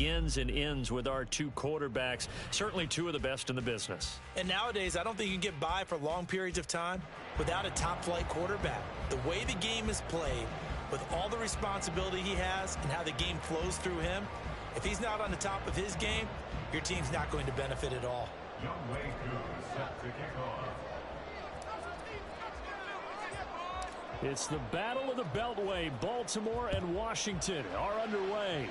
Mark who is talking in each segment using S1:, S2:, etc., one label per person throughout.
S1: begins and ends with our two quarterbacks, certainly two of the best in the business.
S2: And nowadays, I don't think you can get by for long periods of time without a top-flight quarterback. The way the game is played, with all the responsibility he has and how the game flows through him, if he's not on the top of his game, your team's not going to benefit at all.
S1: It's the Battle of the Beltway. Baltimore and Washington are underway.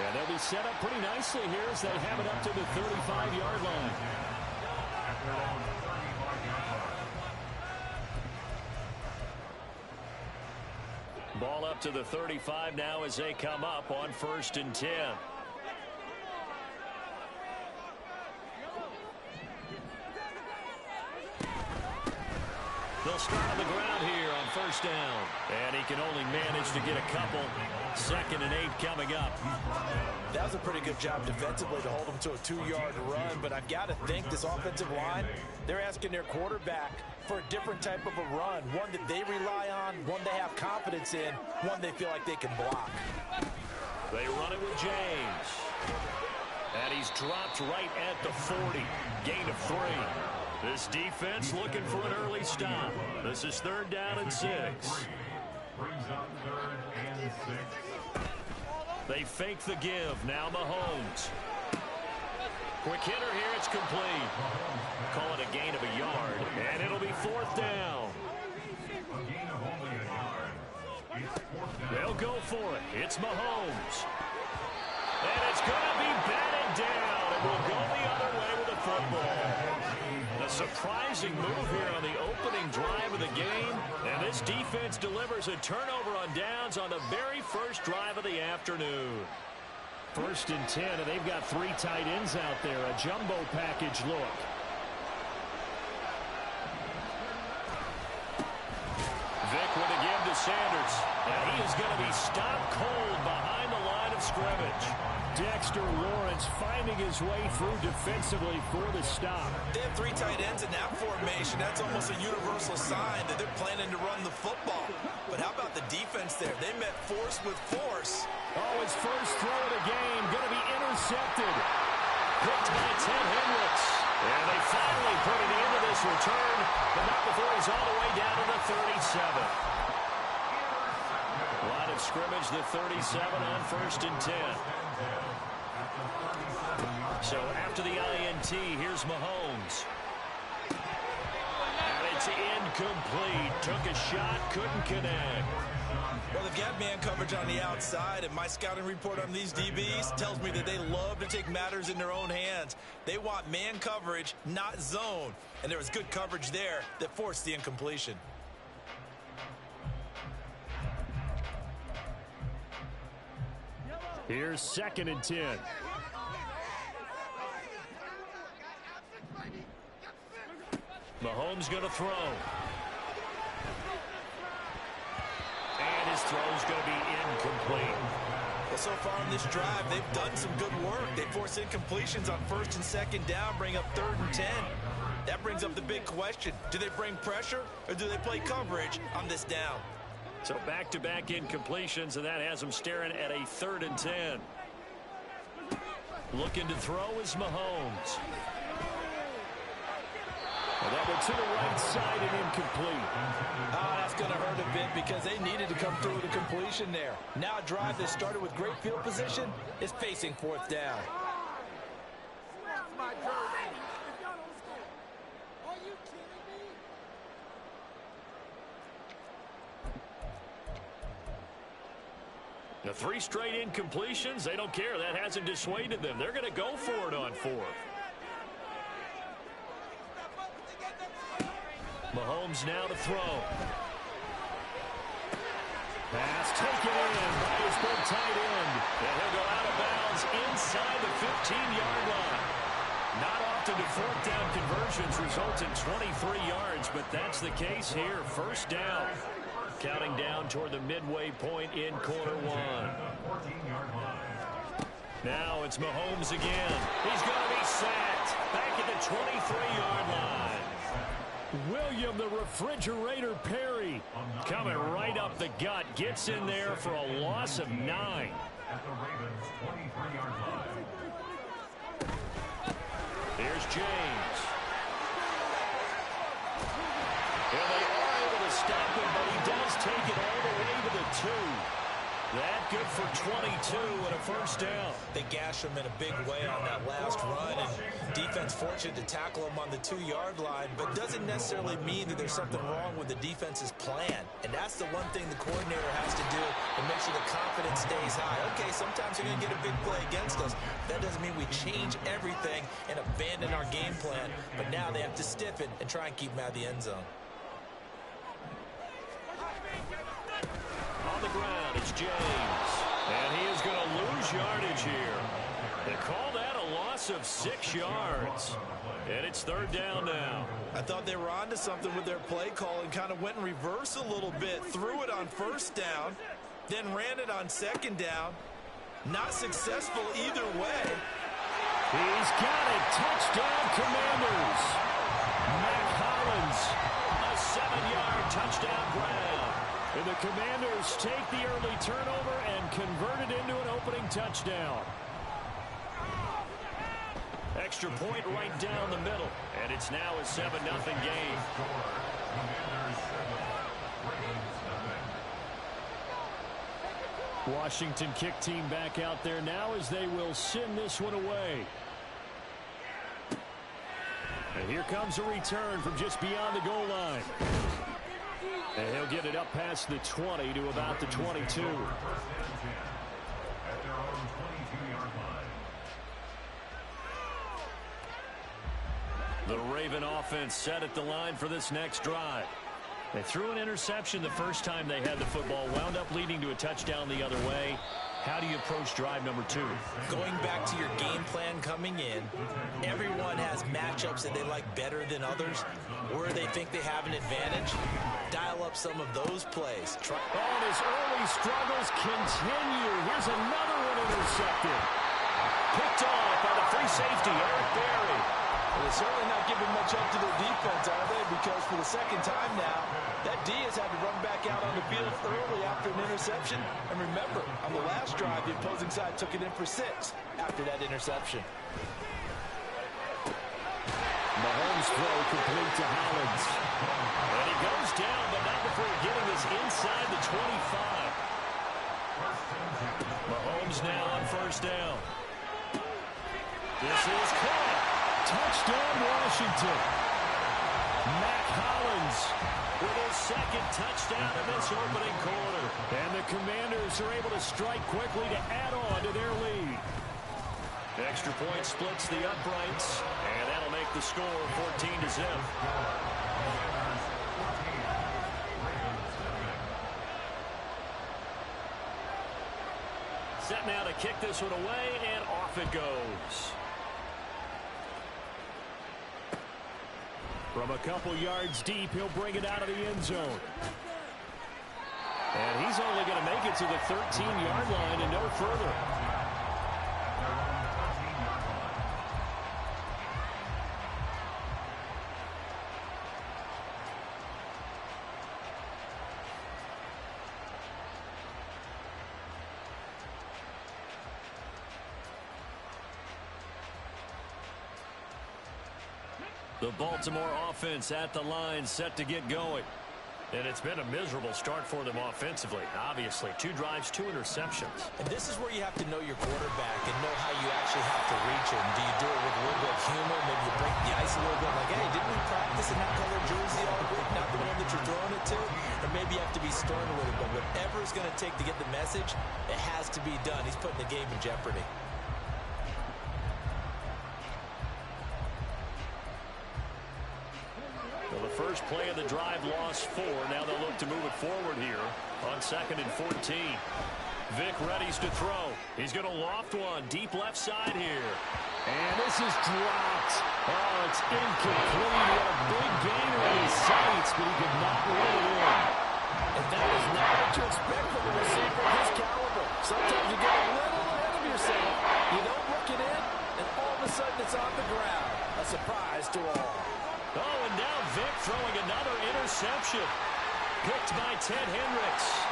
S1: And they'll be set up pretty nicely here as they have it up to the 35-yard line. Ball up to the 35 now as they come up on 1st and 10. They'll start on the ground here on 1st down. And he can only manage to get a couple. 2nd and 8 coming up.
S2: That was a pretty good job defensively to hold them to a 2-yard run, but I've got to think this offensive line, they're asking their quarterback for a different type of a run, one that they rely on, one they have confidence in, one they feel like they can block.
S1: They run it with James. And he's dropped right at the 40. Gain of 3. This defense looking for an early stop. This is 3rd down and 6.
S3: Brings up 3rd and 6.
S1: They fake the give. Now Mahomes. Quick hitter here. It's complete. Call it a gain of a yard. And it'll be 4th down.
S3: A gain of only a yard. It's 4th down.
S1: They'll go for it. It's Mahomes. And it's going to be batted down. And we'll go the other way with the football. A surprising move here on the opening drive of the game. And this defense delivers a turnover on downs on the very first drive of the afternoon. 1st and 10, and they've got 3 tight ends out there. A jumbo package look. Vick with a give to Sanders. And he is going to be stopped cold behind the line of scrimmage. Dexter Lawrence finding his way through defensively for the stop.
S2: They have 3 tight ends in that formation. That's almost a universal sign that they're planning to run the football. But how about the defense there? They met force with force.
S1: Oh, his first throw of the game going to be intercepted. Picked by Ted Hendricks. And they finally put it into this return, but not before he's all the way down to the 37. Line of scrimmage, the 37 on 1st and 10. So after the INT, here's Mahomes. And it's incomplete. Took a shot, couldn't connect.
S2: Well, they've got man coverage on the outside, and my scouting report on these DBs tells me that they love to take matters in their own hands. They want man coverage, not zone. And there was good coverage there that forced the incompletion.
S1: Here's 2nd and 10. Mahomes going to throw. And his throw's going to be incomplete.
S2: Well, so far on this drive, they've done some good work. They force incompletions on 1st and 2nd down, bring up 3rd and 10. That brings up the big question. Do they bring pressure or do they play coverage on this down?
S1: So back-to-back incompletions, and that has them staring at a 3rd and 10. Looking to throw is Mahomes. And that one to the right side and incomplete.
S2: That's going to hurt a bit because they needed to come through with a completion there. Now a drive that started with great field position is facing 4th down.
S1: The 3 straight incompletions, they don't care. That hasn't dissuaded them. They're going to go for it on 4th. Mahomes now to throw. Pass taken in by his big tight end. And he'll go out of bounds inside the 15-yard line. Not often do 4th down conversions result in 23 yards, but that's the case here. 1st down. Counting down toward the midway point in quarter 1. Now it's Mahomes again. He's going to be sacked. Back at the 23-yard line. William the Refrigerator Perry Brady coming right up the gut. Gets in there for a loss of 9.
S3: At the Ravens' 23-yard line.
S1: Here's James. And they are able to stop him, but he does take it all the way to the 2. That good for 22 and a first down.
S2: They gash him in a big way on that last run, and defense fortunate to tackle him on the 2-yard line, but doesn't necessarily mean that there's something wrong with the defense's plan. And that's the one thing the coordinator has to do to make sure the confidence stays high. Okay, sometimes you're going to get a big play against us. That doesn't mean we change everything and abandon our game plan, but now they have to stiffen and try and keep him out of the end zone.
S1: On the ground, it's James. And he is going to lose yardage here. They call that a loss of 6 yards. And it's 3rd down now.
S2: I thought they were onto something with their play call and kind of went in reverse a little bit. Threw it on 1st down, then ran it on 2nd down. Not successful either way.
S1: He's got it. Touchdown, Commanders. Mac Hollins, a 7-yard touchdown grab. And the Commanders take the early turnover and convert it into an opening touchdown. Extra point right down the middle. And it's now a 7-0 game. Washington kick team back out there now as they will send this one away. And here comes a return from just beyond the goal line. And he'll get it up past the 20 to about the 22.
S3: At their own 22-yard line.
S1: The Raven offense set at the line for this next drive. They threw an interception the first time they had the football, wound up leading to a touchdown the other way. How do you approach drive number 2?
S2: Going back to your game plan coming in, everyone has matchups that they like better than others, where they think they have an advantage. Dial up some of those plays.
S1: And his early struggles continue. Here's another one intercepted. Picked off by the free safety, Eric Berry.
S2: Well, they're certainly not giving much up to their defense, are they? Because for the 2nd time now, that D has had to run back out on the field early after an interception. And remember, on the last drive, the opposing side took it in for 6 after that interception.
S1: Mahomes throw complete to Hollins. And he goes down, but not before getting this inside the 25. Mahomes now on 1st down. This is caught. Touchdown, Washington. Mac Hollins with his 2nd touchdown in this opening quarter. And the Commanders are able to strike quickly to add on to their lead. Extra point splits the uprights, and that'll make the score 14-0. Set now to kick this one away, and off it goes. From a couple yards deep, he'll bring it out of the end zone. And he's only going to make it to the 13-yard line and no further. The Baltimore offense at the line, set to get going. And it's been a miserable start for them offensively. Obviously, 2 drives, 2 interceptions.
S2: And this is where you have to know your quarterback and know how you actually have to reach him. Do you do it with a little bit of humor? Maybe you break the ice a little bit like, hey, didn't we practice in that color jersey all week? Not the one that you're throwing it to? Or maybe you have to be stern with it. But whatever it's going to take to get the message, it has to be done. He's putting the game in jeopardy.
S1: Well, the first play of the drive lost 4. Now they'll look to move it forward here on 2nd and 14. Vic readies to throw. He's going to loft one deep left side here. And this is dropped. Oh, it's incomplete. He had a big gainer in his sights, but he could not run it in.
S2: And that is not what you expect from a receiver of his caliber. Sometimes you get a little ahead of yourself. You don't look it in, and all of a sudden it's on the ground. A surprise to all.
S1: Oh, and now Vic throwing another interception. Picked Hendricks.